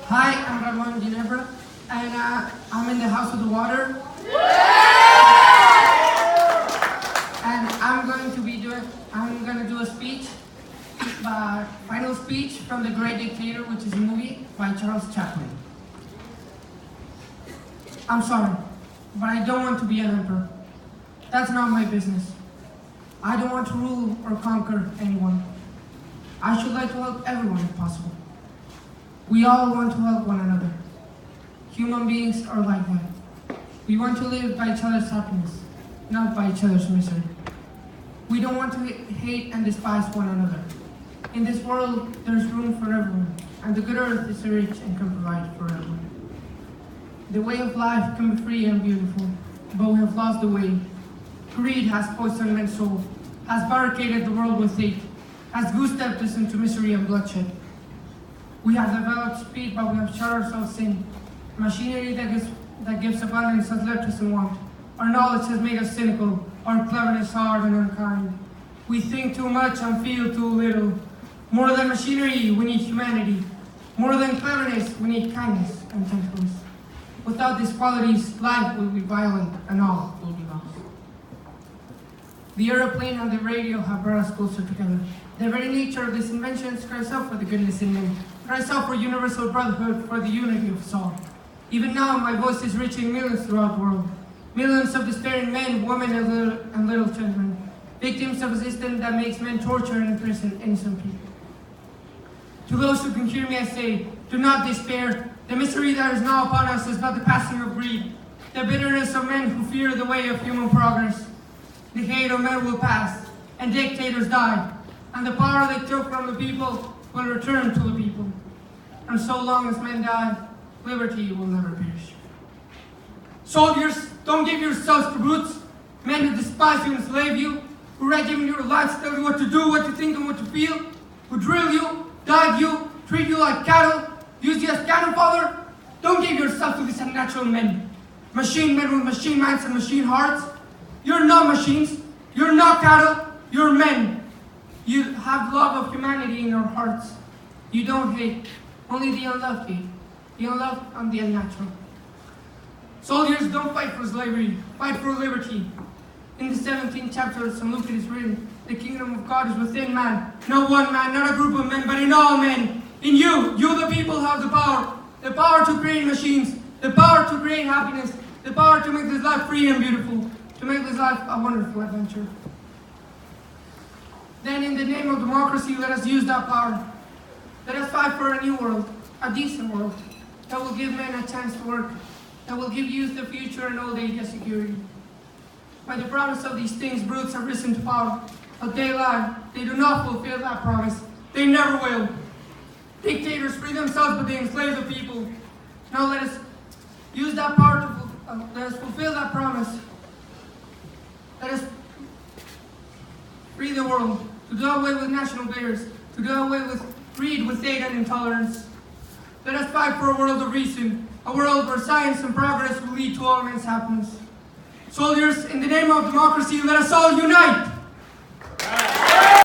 Hi, I'm Ramon Ginebra, and I'm in the House of the Water. And I'm going to do a speech, final speech from The Great Dictator, which is a movie by Charles Chaplin. I'm sorry, but I don't want to be an emperor. That's not my business. I don't want to rule or conquer anyone. I should like to help everyone if possible. We all want to help one another. Human beings are like that. We want to live by each other's happiness, not by each other's misery. We don't want to hate and despise one another. In this world, there's room for everyone, and the good earth is rich and can provide for everyone. The way of life can be free and beautiful, but we have lost the way. Greed has poisoned men's soul, has barricaded the world with hate, has goose-stepped us into misery and bloodshed. We have developed speed, but we have shut ourselves in. Machinery that gives abundance has left us in want. Our knowledge has made us cynical, our cleverness hard and unkind. We think too much and feel too little. More than machinery, we need humanity. More than cleverness, we need kindness and gentleness. Without these qualities, life will be violent and all will be lost. The aeroplane and the radio have brought us closer together. The very nature of these inventions cries out for the goodness in men, cries out for universal brotherhood, for the unity of us all. Even now, my voice is reaching millions throughout the world. Millions of despairing men, women, and little children, victims of a system that makes men torture and imprison innocent people. To those who can hear me, I say, do not despair. The misery that is now upon us is but the passing of greed, the bitterness of men who fear the way of human progress. The hate of men will pass, and dictators die, and the power they took from the people will return to the people. And so long as men die, liberty will never perish. Soldiers, don't give yourselves to brutes, men who despise you and enslave you, who wreck even your lives, tell you what to do, what to think, and what to feel, who drill you, guide you, treat you like cattle, use you as cannon fodder. Don't give yourself to these unnatural men. Machine men with machine minds and machine hearts. You're not machines, you're not cattle, you're men. You have love of humanity in your hearts. You don't hate, only the unloved hate. The unloved and the unnatural. Soldiers, don't fight for slavery, fight for liberty. In the 17th chapter of St. Luke it is written, the kingdom of God is within man. Not one man, not a group of men, but in all men. In you the people have the power to create machines, the power to create happiness, the power to make this life free and beautiful, to make this life a wonderful adventure. Then in the name of democracy, let us use that power. Let us fight for a new world, a decent world, that will give men a chance to work, that will give youth a future and old age a security. By the promise of these things, brutes have risen to power, but they lie. They do not fulfill that promise. They never will. Dictators free themselves, but they enslave the people. Now let us use that power to let us fulfill that promise. Let us free the world, to do away with national barriers, to do away with greed, with hate and intolerance. Let us fight for a world of reason, a world where science and progress will lead to all men's happiness. Soldiers, in the name of democracy, let us all unite!